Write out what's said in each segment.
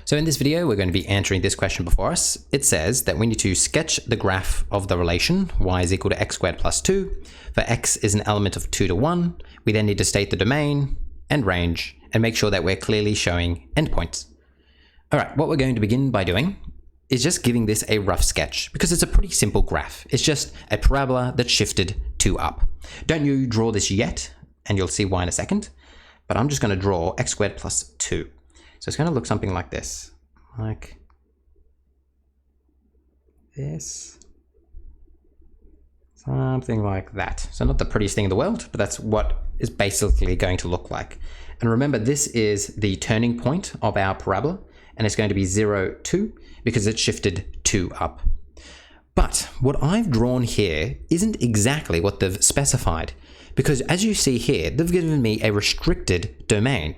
So in this video, we're going to be answering this question before us. It says that we need to sketch the graph of the relation y is equal to x squared plus 2. For x is an element of 2 to 1. We then need to state the domain and range and make sure that we're clearly showing endpoints. All right, what we're going to begin by doing is just giving this a rough sketch because it's a pretty simple graph. It's just a parabola that's shifted 2 up. Don't you draw this yet, and you'll see why in a second. But I'm just going to draw x squared plus 2. So it's going to look something like this. Like this. Something like that. So not the prettiest thing in the world, but that's what it's basically going to look like. And remember, this is the turning point of our parabola, and it's going to be 0, 2, because it's shifted 2 up. But what I've drawn here isn't exactly what they've specified, because as you see here, they've given me a restricted domain,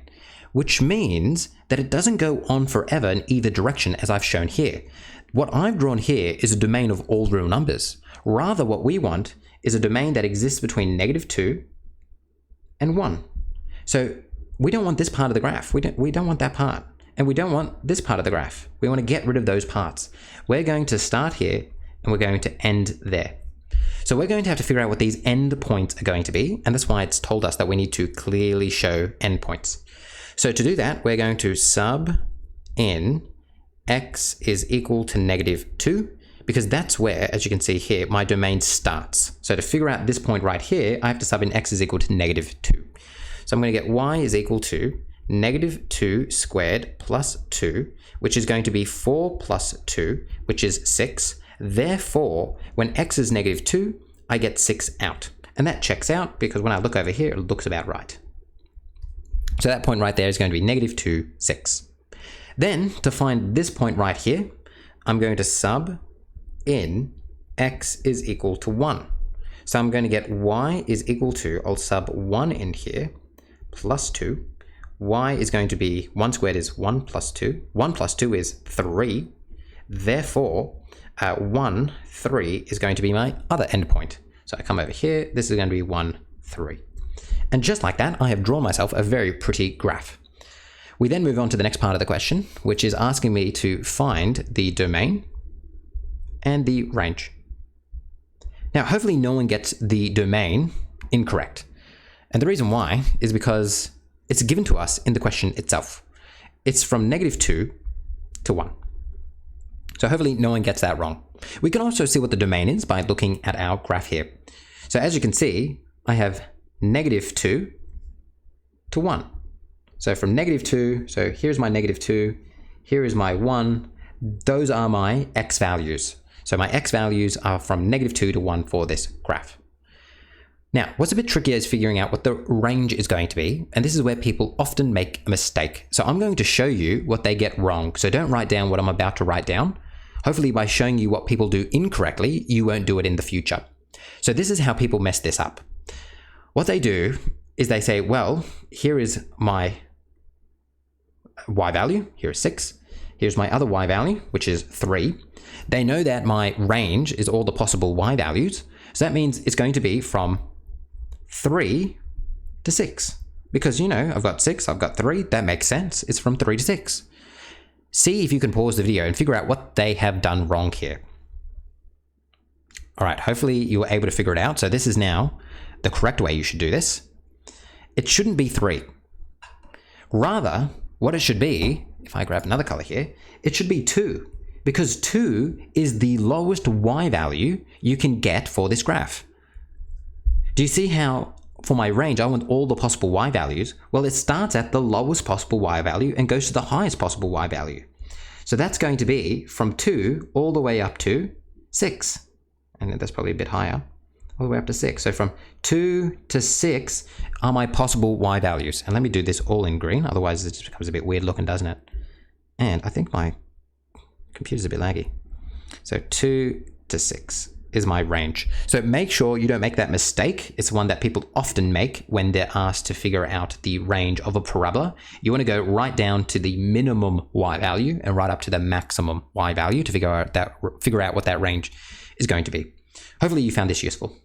which means that it doesn't go on forever in either direction as I've shown here. What I've drawn here is a domain of all real numbers. Rather, what we want is a domain that exists between -2 and 1. So we don't want this part of the graph. We don't want that part. And we don't want this part of the graph. We want to get rid of those parts. We're going to start here and we're going to end there. So we're going to have to figure out what these end points are going to be. And that's why it's told us that we need to clearly show endpoints. So to do that, we're going to sub in x is equal to -2, because that's where, as you can see here, my domain starts. So to figure out this point right here, I have to sub in x is equal to -2. So I'm going to get y is equal to -2 squared plus 2, which is going to be 4 plus 2, which is 6. Therefore, when x is -2, I get 6 out. And that checks out because when I look over here, it looks about right. So that point right there is going to be -2, 6. Then, to find this point right here, I'm going to sub in x is equal to 1. So I'm going to get y is equal to, I'll sub 1 in here, plus 2. Y is going to be, 1 squared is 1 plus 2. 1 plus 2 is 3. Therefore, 1, 3 is going to be my other endpoint. So I come over here, this is going to be 1, 3. And just like that, I have drawn myself a very pretty graph. We then move on to the next part of the question, which is asking me to find the domain and the range. Now, hopefully no one gets the domain incorrect. And the reason why is because it's given to us in the question itself. It's from -2 to 1. So hopefully no one gets that wrong. We can also see what the domain is by looking at our graph here. So as you can see, I have -2 to 1. So from -2, so here's my -2, here is my 1. Those are my x values. So my x values are from -2 to 1 for this graph. Now, what's a bit trickier is figuring out what the range is going to be, and this is where people often make a mistake. So I'm going to show you what they get wrong. So don't write down what I'm about to write down. Hopefully by showing you what people do incorrectly, you won't do it in the future. So this is how people mess this up. What they do is they say, well, here is my y value, here is 6. Here's my other y value, which is 3. They know that my range is all the possible y values. So that means it's going to be from 3 to 6. Because, you know, I've got 6, I've got 3. That makes sense. It's from 3 to 6. See if you can pause the video and figure out what they have done wrong here. All right, hopefully you were able to figure it out. So this is now the correct way you should do this. It shouldn't be 3. Rather, what it should be, if I grab another color here, it should be 2, because 2 is the lowest y value you can get for this graph. Do you see how for my range, I want all the possible y values? Well, it starts at the lowest possible y value and goes to the highest possible y value. So that's going to be from 2 all the way up to 6. And that's probably a bit higher, all the way up to 6. So from 2 to 6 are my possible y values. And let me do this all in green, otherwise it just becomes a bit weird looking, doesn't it? And I think my computer's a bit laggy. So 2 to 6 is my range. So make sure you don't make that mistake. It's one that people often make when they're asked to figure out the range of a parabola. You want to go right down to the minimum y value and right up to the maximum y value to figure out what that range is going to be. Hopefully you found this useful.